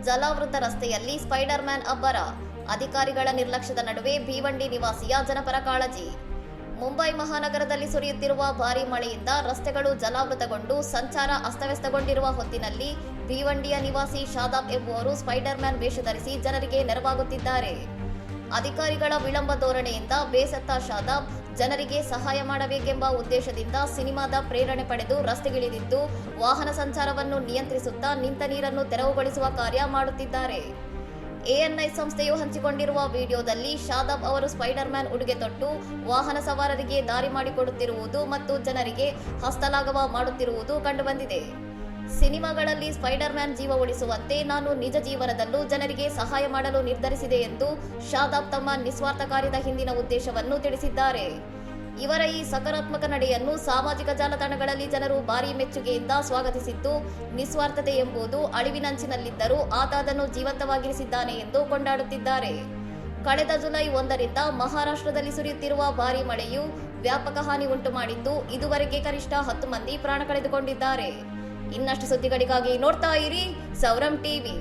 ಜಲಾವೃತ ರಸ್ತೆಯಲ್ಲಿ spider man ಅಬ್ಬರ. ಅಧಿಕಾರಿಗಳ ನಿರ್ಲಕ್ಷ್ಯದ ನಡುವೆ ಭಿವಂಡಿ ನಿವಾಸಿಯ ಜನಪರ ಕಾಳಜಿ. ಮುಂಬೈ ಮಹಾನಗರದಲ್ಲಿ ಸುರಿಯುತ್ತಿರುವ ಭಾರೀ ಮಳೆಯಿಂದ ರಸ್ತೆಗಳು ಜಲಾವೃತಗೊಂಡು ಸಂಚಾರ ಅಸ್ತವ್ಯಸ್ತಗೊಂಡಿರುವ ಹೊತ್ತಿನಲ್ಲಿ ಭಿವಂಡಿಯ ನಿವಾಸಿ ಶಾದಾಬ್ ಎಂಬುವರು ಸ್ಪೈಡರ್ ಮ್ಯಾನ್ ವೇಷ ಧರಿಸಿ ಜನರಿಗೆ ನೆರವಾಗುತ್ತಿದ್ದಾರೆ. ಅಧಿಕಾರಿಗಳ ವಿಳಂಬ ಧೋರಣೆಯಿಂದ ಬೇಸತ್ತ ಶಾದಾಬ್ ಜನರಿಗೆ ಸಹಾಯ ಮಾಡಬೇಕೆಂಬ ಉದ್ದೇಶದಿಂದ ಸಿನಿಮಾದ ಪ್ರೇರಣೆ ಪಡೆದು ರಸ್ತೆಗಿಳಿದಿದ್ದು ವಾಹನ ಸಂಚಾರವನ್ನು ನಿಯಂತ್ರಿಸುತ್ತಾ ನಿಂತ ನೀರನ್ನು ತೆರವುಗೊಳಿಸುವ ಕಾರ್ಯ ಮಾಡುತ್ತಿದ್ದಾರೆ. ಎಎನ್ಐ ಸಂಸ್ಥೆಯು ಹಂಚಿಕೊಂಡಿರುವ ವಿಡಿಯೋದಲ್ಲಿ ಶಾದಾಬ್ ಅವರು ಸ್ಪೈಡರ್ ಮ್ಯಾನ್ ಉಡುಗೆ ತೊಟ್ಟು ವಾಹನ ಸವಾರರಿಗೆ ದಾರಿ ಮಾಡಿಕೊಡುತ್ತಿರುವುದು ಮತ್ತು ಜನರಿಗೆ ಹಸ್ತಲಾಘವ ಮಾಡುತ್ತಿರುವುದು ಕಂಡುಬಂದಿದೆ. ಸಿನಿಮಾಗಳಲ್ಲಿ ಸ್ಪೈಡರ್ ಮ್ಯಾನ್ ಜೀವ ಉಳಿಸುವಂತೆ ನಾನು ನಿಜ ಜೀವನದಲ್ಲೂ ಜನರಿಗೆ ಸಹಾಯ ಮಾಡಲು ನಿರ್ಧರಿಸಿದೆ ಎಂದು ಶಾದಾಬ್ ತಮ್ಮ ನಿಸ್ವಾರ್ಥ ಕಾರ್ಯದ ಹಿಂದಿನ ಉದ್ದೇಶವನ್ನು ತಿಳಿಸಿದ್ದಾರೆ. ಇವರ ಈ ಸಕಾರಾತ್ಮಕ ನಡೆಯನ್ನು ಸಾಮಾಜಿಕ ಜಾಲತಾಣಗಳಲ್ಲಿ ಜನರು ಭಾರೀ ಮೆಚ್ಚುಗೆಯಿಂದ ಸ್ವಾಗತಿಸಿದ್ದು, ನಿಸ್ವಾರ್ಥತೆ ಎಂಬುದು ಅಳಿವಿನಂಚಿನಲ್ಲಿದ್ದರೂ ಆತ ಅದನ್ನು ಜೀವಂತವಾಗಿರಿಸಿದ್ದಾನೆ ಎಂದು ಕೊಂಡಾಡುತ್ತಿದ್ದಾರೆ. ಕಳೆದ ಜುಲೈ 1ರಿಂದ ಮಹಾರಾಷ್ಟ್ರದಲ್ಲಿ ಸುರಿಯುತ್ತಿರುವ ಭಾರೀ ಮಳೆಯು ವ್ಯಾಪಕ ಹಾನಿ ಉಂಟು ಮಾಡಿದ್ದು, ಇದುವರೆಗೆ ಕನಿಷ್ಠ 10 ಮಂದಿ ಪ್ರಾಣ ಕಳೆದುಕೊಂಡಿದ್ದಾರೆ. ಇನ್ನಷ್ಟು ಸುದ್ದಿಗಳಿಗಾಗಿ ನೋಡ್ತಾ ಇರಿ ಸೌರಂ ಟಿವಿ.